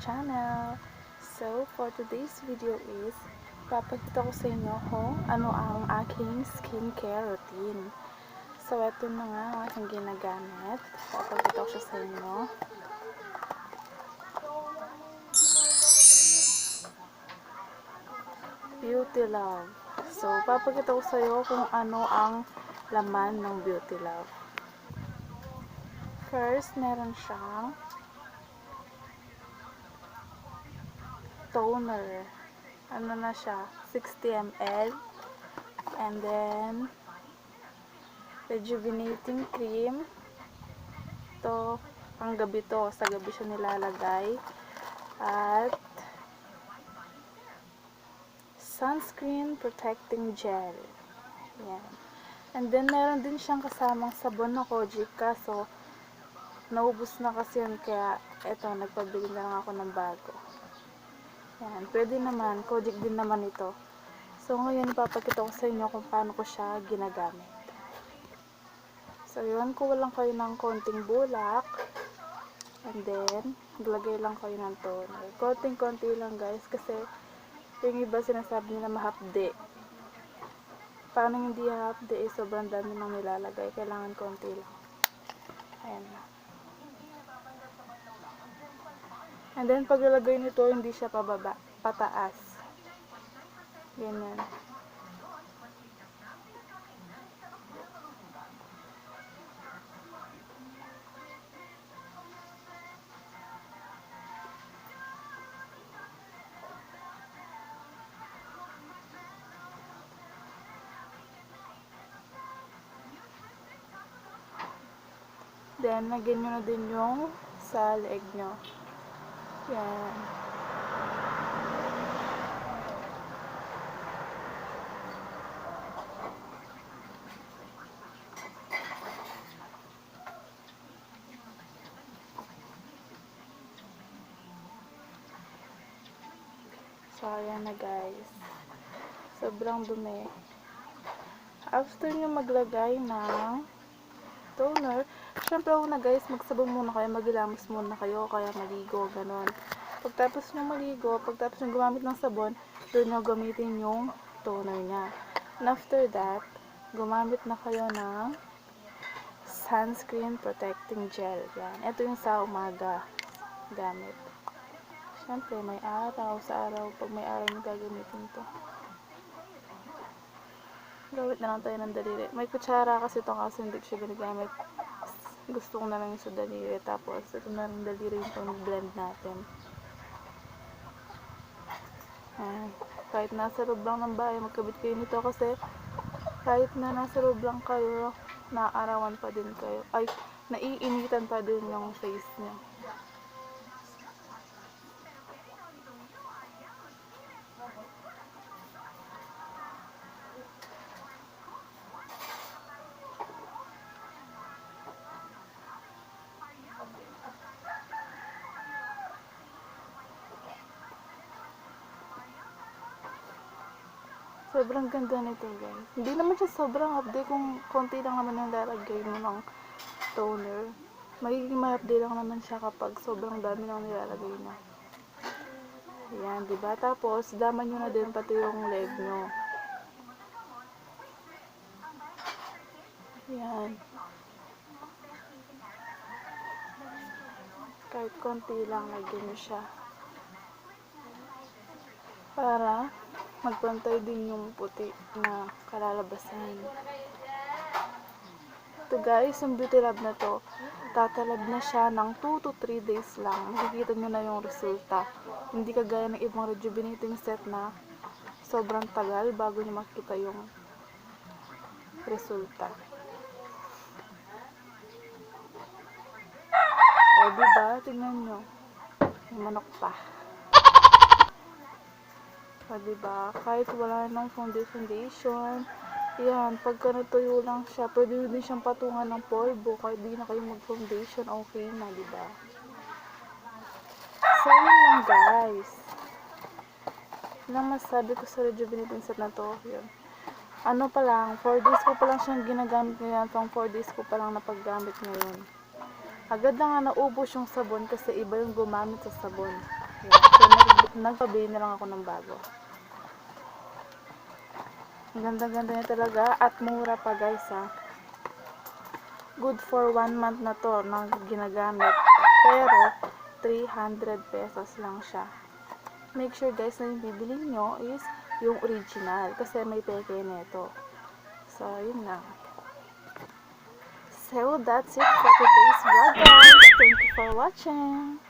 channel. So, for today's video is, papakita ko sa inyo kung ano ang aking skincare routine. So, ito na nga ang aking ginagamit. Papakita ko siya sa inyo. Beauty Love. So, papakita ko sa iyo kung ano ang laman ng Beauty Love. First, meron siyang toner. Ano na siya? 60 ml. And then, rejuvenating cream. Ito, pang gabi to. Sa gabi siya nilalagay. At, sunscreen protecting gel. Yan. And then, meron din siyang kasamang sabon na Kojic. Kaso, naubos na kasi yun. Kaya, eto, nagpabili na lang ako ng bago. Yan. Pwede naman. Kojic din naman ito. So, ngayon, ipapakita ko sa inyo kung paano ko siya ginagamit. So, yun. Kuha lang kayo ng konting bulak. And then, maglagay lang kayo ng toner. Konting-konti lang, guys. Kasi, yung iba sinasabi nila mahapde. Paano hindi hapde? Sobrang dami nang nilalagay. Kailangan konti lang. Ayan na. And then, pag ilagay nito, hindi siya pababa. Pataas. Ganyan. Then, lagyan nyo na din yung sa leeg nyo. Yan. So, ayan na guys. Sobrang dumi. After nyo maglagay ng toner, syempre una guys, magsabon muna kayo, maghilamos muna kayo, kaya maligo, ganon. Pagtapos nyo maligo, pagtapos nyo gumamit ng sabon, doon nyo gamitin yung toner nya. And after that, gumamit na kayo ng sunscreen protecting gel. Yan. Ito yung sa umaga gamit. Syempre, may araw, sa araw, pag may araw nyo gagamitin to. Gawit na lang tayo ng daliri. May kutsara kasi itong kaso hindi ko siya ginagamit. Gusto ko na lang yung sa daliri. Tapos, ito na lang daliri yung pang-blend natin. Ayan. Kahit nasa loob lang ng bahay, magkabit kayo nito kasi kahit na nasa loob lang kayo, naaarawan pa din kayo. Ay, naiinitan pa din yung face niya. Sobrang ganda nito guys. Hindi naman siya sobrang update kung konti lang naman yung lalagay mo ng toner. Magiging ma-update lang naman siya kapag sobrang dami lang nilalagay niya. Ayan, diba? Tapos, daman nyo na din pati yung leg nyo. Ayan. Kahit konti lang, lagyan nyo siya. Para magpantay din yung puti na kalalabasan. Ito guys, yung Beauty Lab na to, tatalab na siya ng 2 to 3 days lang. Makikita nyo na yung resulta. Hindi kagaya ng ibang rejuvenating set na sobrang tagal bago nyo makita yung resulta. O diba? Tingnan nyo. May manok pa. O diba? Kahit wala nang foundation, yan, pagka natuyo lang siya, pwede din siyang patungan ng polvo. Kahit di na kayo mag-foundation, okay na, diba? So, yun lang guys. Lang masabi ko sa rejuvenating set na to, yun. Ano pa lang, 4 days ko pa lang siyang ginagamit ngayon. Pang 4 days ko pa lang napaggamit ngayon. Agad na nga naubos yung sabon kasi iba yung gumamit sa sabon. So, nagpabili na lang ako ng bago. Ang ganda-ganda niya talaga at mura pa guys ha. Good for 1 month na to na ginagamit. Pero 300 pesos lang siya. Make sure guys na yung bibili nyo is yung original kasi may peke nito. So, yun lang. So, that's it for today's vlog guys. Thank you for watching.